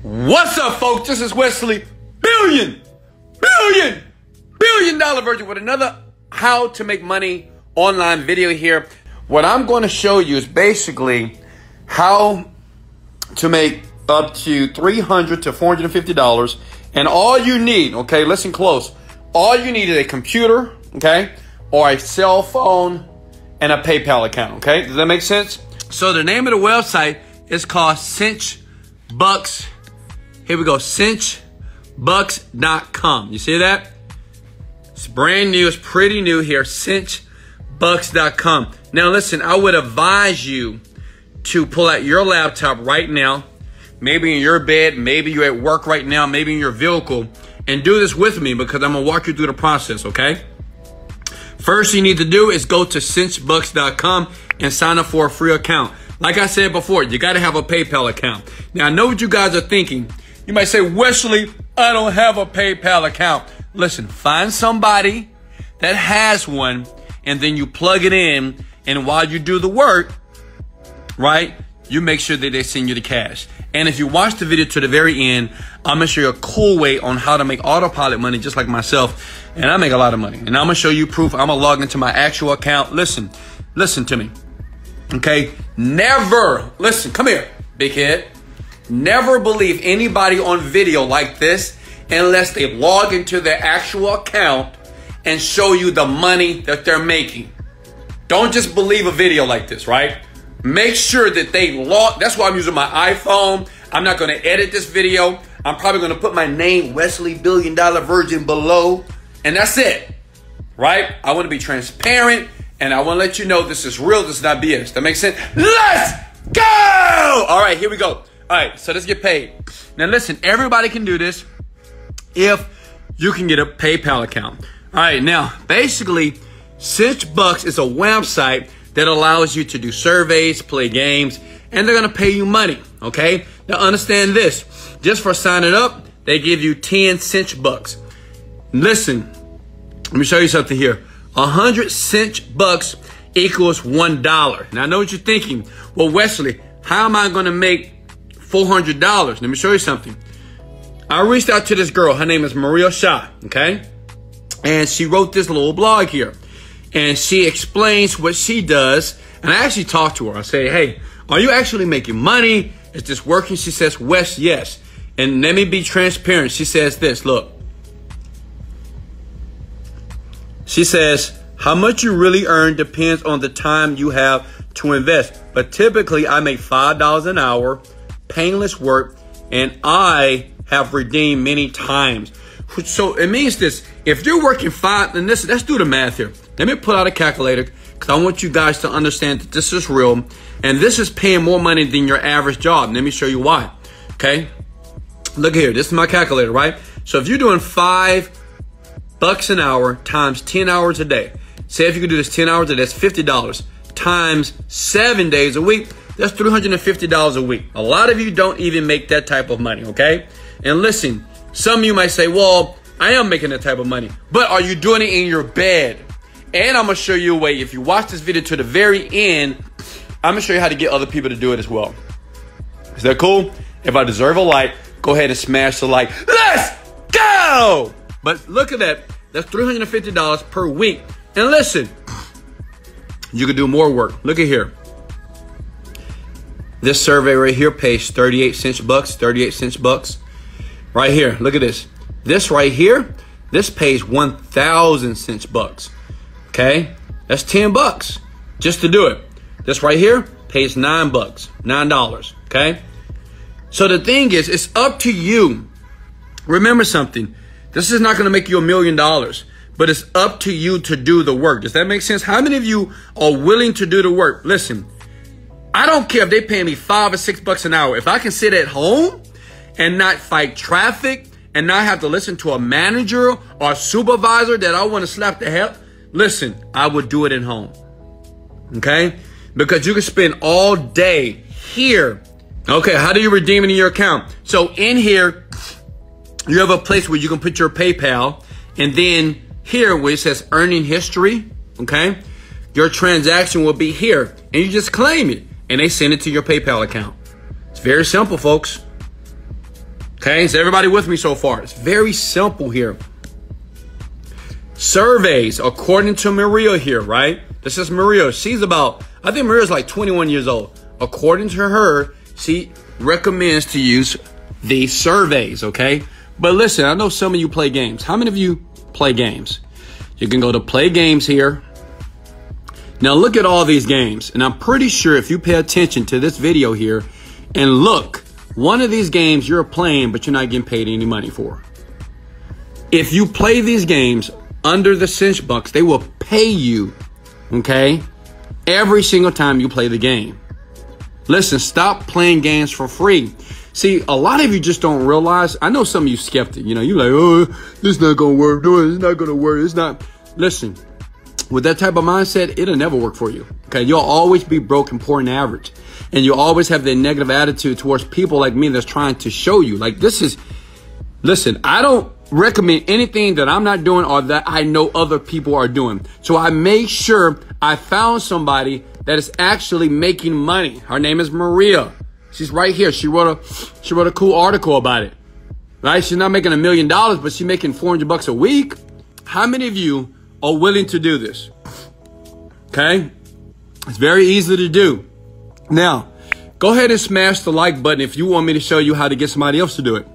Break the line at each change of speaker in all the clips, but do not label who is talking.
What's up, folks? This is Wesley Billion Dollar Virgin with another how to make money online video here. What I'm going to show you is basically how to make up to $300 to $450. And all you need, okay, listen close. All you need is a computer, okay, or a cell phone and a PayPal account, okay? Does that make sense? So the name of the website is called cinchbucks. Here we go, cinchbucks.com. You see that? It's brand new. It's pretty new here, cinchbucks.com. Now listen, I would advise you to pull out your laptop right now, maybe in your bed, maybe you're at work right now, maybe in your vehicle, and do this with me because I'm going to walk you through the process, okay? First you need to do is go to cinchbucks.com and sign up for a free account. Like I said before, you got to have a PayPal account. Now I know what you guys are thinking. You might say, Wesley, I don't have a PayPal account. Listen, find somebody that has one and then you plug it in. And while you do the work, right, you make sure that they send you the cash. And if you watch the video to the very end, I'm going to show you a cool way on how to make autopilot money just like myself. And I make a lot of money. And I'm going to show you proof. I'm going to log into my actual account. Listen to me. Okay? Never, listen, come here, big head. Never believe anybody on video like this unless they log into their actual account and show you the money that they're making. Don't just believe a video like this, right? Make sure that they log. That's why I'm using my iPhone. I'm not going to edit this video. I'm probably going to put my name, Wesley $1 Billion Virgin, below. And that's it, right? I want to be transparent and I want to let you know this is real. This is not BS. That makes sense? Let's go! All right, here we go. All right, so let's get paid. Now listen, everybody can do this if you can get a PayPal account. All right, now basically, cinchbucks is a website that allows you to do surveys, play games, and they're gonna pay you money, okay? Now understand this, just for signing up, they give you 10 cinchbucks. Listen, let me show you something here. 100 cinchbucks equals $1. Now I know what you're thinking. Well, Wesley, how am I gonna make $400? Let me show you something. I reached out to this girl. Her name is Maria Shah, okay? And she wrote this little blog here. And she explains what she does. And I actually talked to her. I say, hey, are you actually making money? Is this working? She says, Wes, yes. And let me be transparent. She says this, look. She says, how much you really earn depends on the time you have to invest. But typically, I make $5 an hour. Painless work, and I have redeemed many times. So it means this, if you're working and listen, let's do the math here. Let me pull out a calculator because I want you guys to understand that this is real and this is paying more money than your average job. Let me show you why. Okay, look here, this is my calculator, right? So if you're doing $5 an hour times 10 hours a day, say if you could do this 10 hours a day, that's $50 times 7 days a week. That's $350 a week. A lot of you don't even make that type of money, okay? And listen, some of you might say, well, I am making that type of money, but are you doing it in your bed? And I'm gonna show you a way. If you watch this video to the very end, I'm gonna show you how to get other people to do it as well. Is that cool? If I deserve a like, go ahead and smash the like. Let's go! But look at that. That's $350 per week. And listen, you can do more work. Look at here. This survey right here pays 38 cinchbucks. Right here, look at this. This right here, this pays 1,000 cinchbucks. Okay, that's $10 just to do it. This right here pays $9. Okay, so the thing is, it's up to you. Remember something. This is not going to make you $1 million, but it's up to you to do the work. Does that make sense? How many of you are willing to do the work? Listen. I don't care if they pay me $5 or $6 an hour. If I can sit at home and not fight traffic and not have to listen to a manager or a supervisor that I want to slap the hell, listen, I would do it at home. Okay? Because you can spend all day here. Okay, how do you redeem it in your account? So in here, you have a place where you can put your PayPal. And then here where it says earning history, okay? Your transaction will be here. And you just claim it. And they send it to your PayPal account. It's very simple, folks. Okay, is everybody with me so far? It's very simple here. Surveys, according to Maria here, right? This is Maria. She's about, I think Maria's like 21 years old. According to her, she recommends to use these surveys, okay? But listen, I know some of you play games. How many of you play games? You can go to play games here. Now look at all these games. And I'm pretty sure if you pay attention to this video here and look, one of these games you're playing, but you're not getting paid any money for. If you play these games under the cinch bucks, they will pay you, okay, every single time you play the game. Listen, stop playing games for free. See, a lot of you just don't realize. I know some of you skeptic. You know, you're like, oh, this is not going to work. No, it's not going to work. It's not. Listen, with that type of mindset, it'll never work for you. Okay, you'll always be broke and poor and average. And you'll always have that negative attitude towards people like me that's trying to show you. Like, this is, listen, I don't recommend anything that I'm not doing or that I know other people are doing. So I made sure I found somebody that is actually making money. Her name is Maria. She's right here. She wrote a cool article about it. Right? She's not making $1 million, but she's making $400 a week. How many of you are willing to do this? Okay? It's very easy to do. Now, go ahead and smash the like button if you want me to show you how to get somebody else to do it.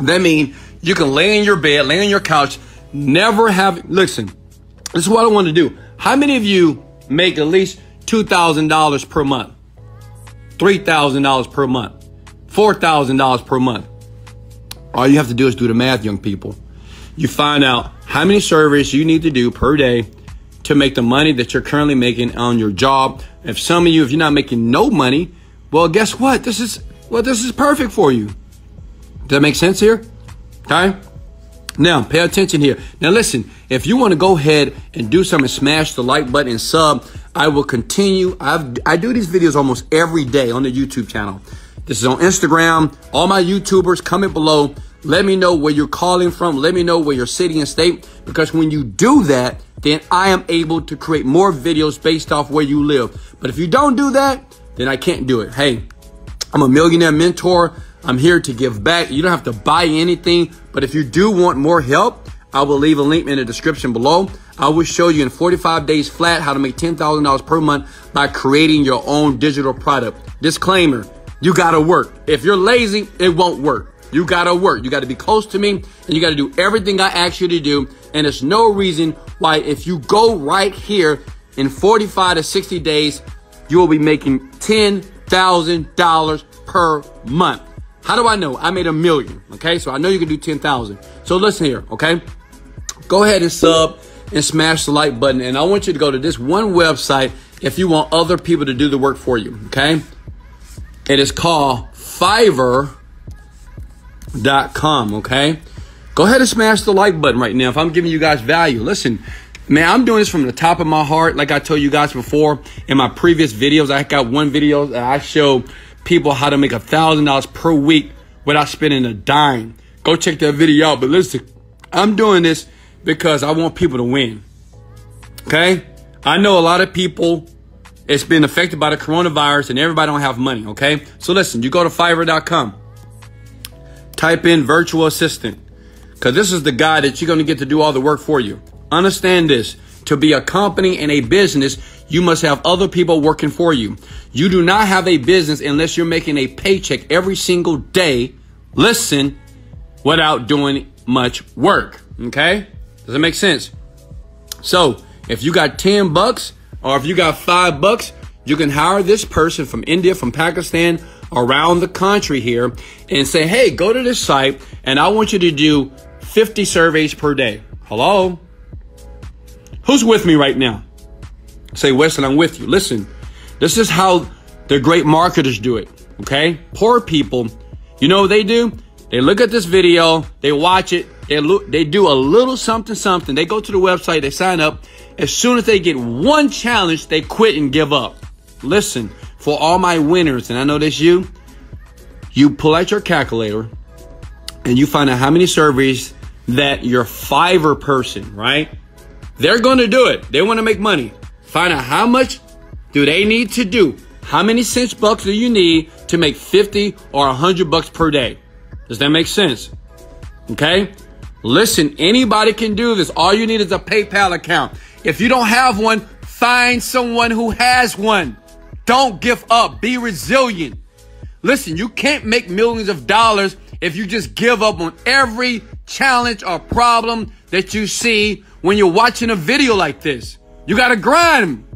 That means you can lay in your bed, lay on your couch, never have, listen, this is what I want to do. How many of you make at least $2,000 per month? $3,000 per month? $4,000 per month? All you have to do is do the math, young people. You find out how many surveys you need to do per day to make the money that you're currently making on your job. If some of you, if you're not making no money, well, guess what? This is perfect for you. Does that make sense here? Okay. Now, pay attention here. Now, listen, if you want to go ahead and do something, smash the like button and sub. I will continue. I do these videos almost every day on the YouTube channel. This is on Instagram. All my YouTubers, comment below. Let me know where you're calling from. Let me know where your city and state. Because when you do that, then I am able to create more videos based off where you live. But if you don't do that, then I can't do it. Hey, I'm a millionaire mentor. I'm here to give back. You don't have to buy anything. But if you do want more help, I will leave a link in the description below. I will show you in 45 days flat how to make $10,000 per month by creating your own digital product. Disclaimer, you got to work. If you're lazy, it won't work. You got to work. You got to be close to me and you got to do everything I ask you to do. And there's no reason why if you go right here in 45 to 60 days, you will be making $10,000 per month. How do I know? I made $1 million. Okay. So I know you can do 10,000. So listen here. Okay. Go ahead and sub and smash the like button. And I want you to go to this one website if you want other people to do the work for you. Okay. It is called Fiverr.com. Okay. Go ahead and smash the like button right now if I'm giving you guys value. Listen, man, I'm doing this from the top of my heart. Like I told you guys before in my previous videos, I got one video that I show people how to make $1,000 per week without spending a dime. Go check that video out. But listen, I'm doing this because I want people to win. Okay. I know a lot of people, it's been affected by the coronavirus and everybody don't have money. Okay. So listen, you go to Fiverr.com, type in virtual assistant, because this is the guy that you're going to get to do all the work for you. Understand this. To be a company and a business, you must have other people working for you. You do not have a business unless you're making a paycheck every single day. Listen, without doing much work. Okay? Does that make sense? So if you got $10 or if you got $5, you can hire this person from India, from Pakistan, around the country here and say, hey, go to this site and I want you to do 50 surveys per day. Hello? Who's with me right now? Say, Wesley, I'm with you. Listen, this is how the great marketers do it. Okay? Poor people, you know what they do? They look at this video, they watch it, they do a little something. They go to the website, they sign up. As soon as they get one challenge, they quit and give up. Listen, for all my winners, and I know that's you pull out your calculator and you find out how many surveys that your Fiverr person, right? They're going to do it. They want to make money. Find out how much do they need to do. How many cinch bucks do you need to make 50 or $100 per day? Does that make sense? Okay? Listen, anybody can do this. All you need is a PayPal account. If you don't have one, find someone who has one. Don't give up. Be resilient. Listen, you can't make millions of dollars if you just give up on every challenge or problem that you see when you're watching a video like this. You got to grind,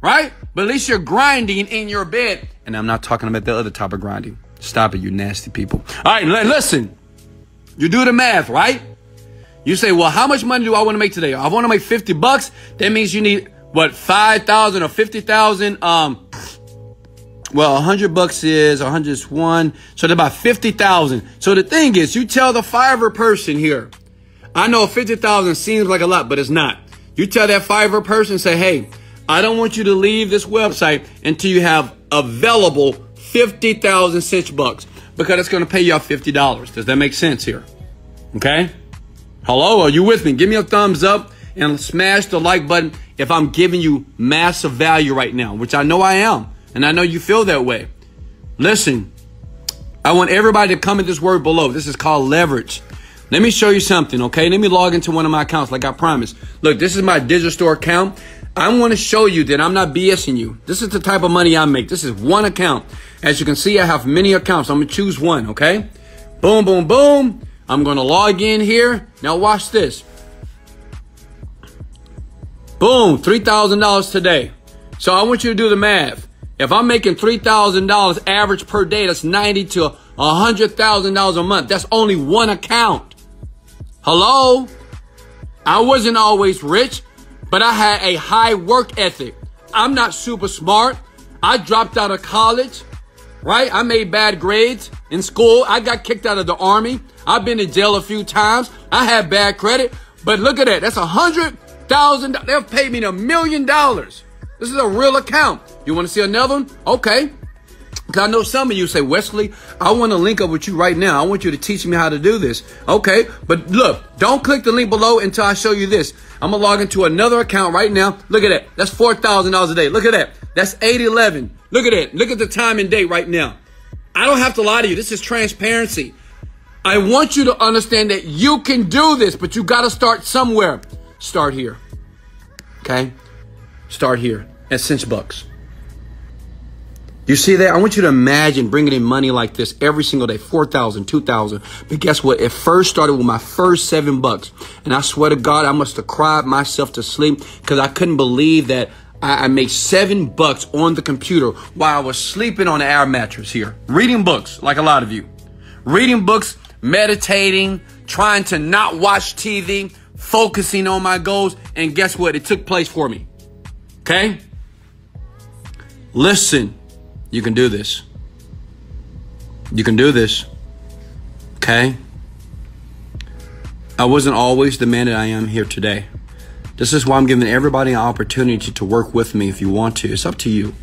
right? But at least you're grinding in your bed. And I'm not talking about the other type of grinding. Stop it, you nasty people. All right, listen. You do the math, right? You say, well, how much money do I want to make today? I want to make $50. That means you need, what, 5,000 or 50,000? Well, $100 is 100 is 1. So that's about 50,000. So the thing is, you tell the Fiverr person here, I know 50,000 seems like a lot, but it's not. You tell that Fiverr person, say, hey, I don't want you to leave this website until you have available 50,000 cinch bucks, because it's going to pay you out $50. Does that make sense here? Okay. Hello, are you with me? Give me a thumbs up and smash the like button if I'm giving you massive value right now, which I know I am. And I know you feel that way. Listen, I want everybody to comment this word below. This is called leverage. Let me show you something, okay? Let me log into one of my accounts like I promised. Look, this is my digital store account. I want to show you that I'm not BSing you. This is the type of money I make. This is one account. As you can see, I have many accounts. I'm going to choose one, okay? Boom, boom, boom. I'm going to log in here. Now watch this. Boom, $3,000 today. So I want you to do the math. If I'm making $3,000 average per day, that's $90,000 to $100,000 a month. That's only one account. Hello? I wasn't always rich, but I had a high work ethic. I'm not super smart. I dropped out of college, right? I made bad grades in school. I got kicked out of the army. I've been to jail a few times. I had bad credit. But look at that. That's $100,000. They've paid me $1 million. This is a real account. You want to see another one? Okay. Because I know some of you say, Wesley, I want to link up with you right now. I want you to teach me how to do this. Okay. But look, don't click the link below until I show you this. I'm going to log into another account right now. Look at that. That's $4,000 a day. Look at that. That's 8/11. Look at that. Look at the time and date right now. I don't have to lie to you. This is transparency. I want you to understand that you can do this, but you got to start somewhere. Start here. Okay? Start here at Cinch Bucks. You see that? I want you to imagine bringing in money like this every single day, 4,000, 2,000. But guess what? It first started with my first $7. And I swear to God, I must have cried myself to sleep because I couldn't believe that I made $7 on the computer while I was sleeping on the air mattress here. Reading books, like a lot of you. Reading books, meditating, trying to not watch TV, focusing on my goals. And guess what? It took place for me. Okay? Listen. You can do this. You can do this. Okay? I wasn't always the man that I am here today. This is why I'm giving everybody an opportunity to work with me if you want to. It's up to you.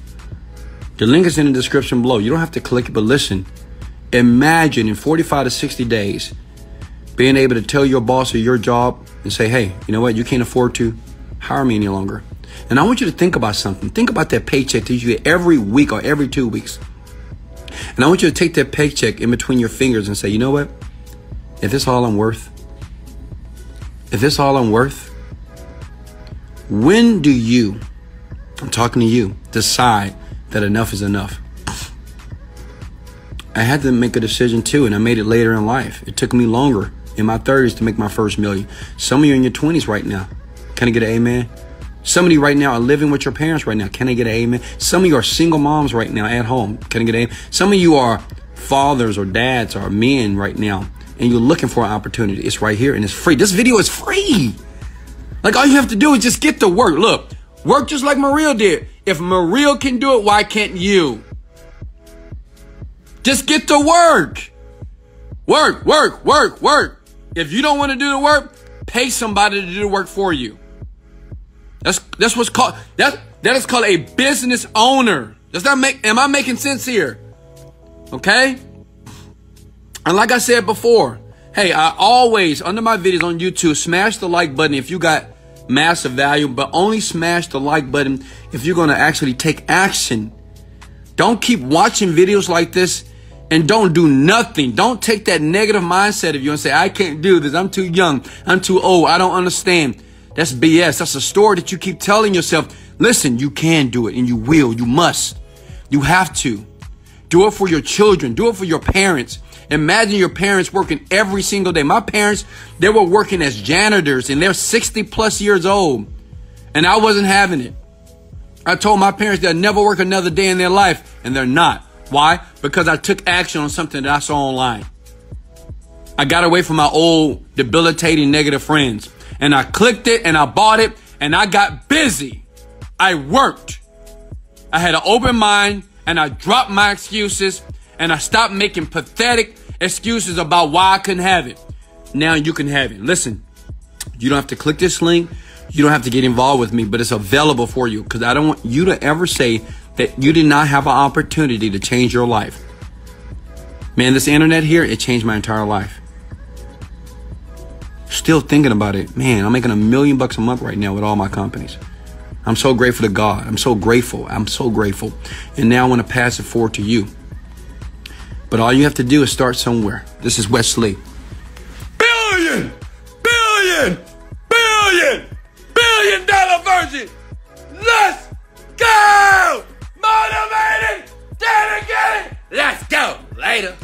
The link is in the description below. You don't have to click it, but listen. Imagine in 45 to 60 days being able to tell your boss or your job and say, hey, you know what? You can't afford to hire me any longer. And I want you to think about something. Think about that paycheck that you get every week or every 2 weeks. And I want you to take that paycheck in between your fingers and say, you know what? If this all I'm worth, when do you, I'm talking to you, decide that enough is enough? I had to make a decision too, and I made it later in life. It took me longer in my 30s to make my first million. Some of you are in your 20s right now. Can I get an amen? Some of you right now are living with your parents right now. Can I get an amen? Some of you are single moms right now at home. Can I get an amen? Some of you are fathers or dads or men right now, and you're looking for an opportunity. It's right here, and it's free. This video is free. Like, all you have to do is just get to work. Look, work just like Maria did. If Maria can do it, why can't you? Just get to work. Work, work, work, work. If you don't want to do the work, pay somebody to do the work for you. That's what's called, that is called a business owner. Does that am I making sense here? Okay? And like I said before, hey, I always, under my videos on YouTube, smash the like button if you got massive value, but only smash the like button if you're going to actually take action. Don't keep watching videos like this And don't do nothing. Don't take that negative mindset of you and say, I can't do this. I'm too young. I'm too old. I don't understand. That's BS. That's a story that you keep telling yourself. Listen, you can do it and you will. You must. You have to. Do it for your children. Do it for your parents. Imagine your parents working every single day. My parents, they were working as janitors and they're 60 plus years old. And I wasn't having it. I told my parents they'll never work another day in their life. And they're not. Why? Because I took action on something that I saw online. I got away from my old debilitating negative friends. And I clicked it and I bought it and I got busy. I worked. I had an open mind and I dropped my excuses and I stopped making pathetic excuses about why I couldn't have it. Now you can have it. Listen, you don't have to click this link. You don't have to get involved with me, but it's available for you because I don't want you to ever say that you did not have an opportunity to change your life. Man, this internet here, it changed my entire life. Still thinking about it. Man, I'm making $1 million a month right now with all my companies. I'm so grateful to God. I'm so grateful. I'm so grateful. And now I want to pass it forward to you. But all you have to do is start somewhere. This is Wesley. $1 billion Virgin. Let's go! Motivated, dedicated. Let's go. Later.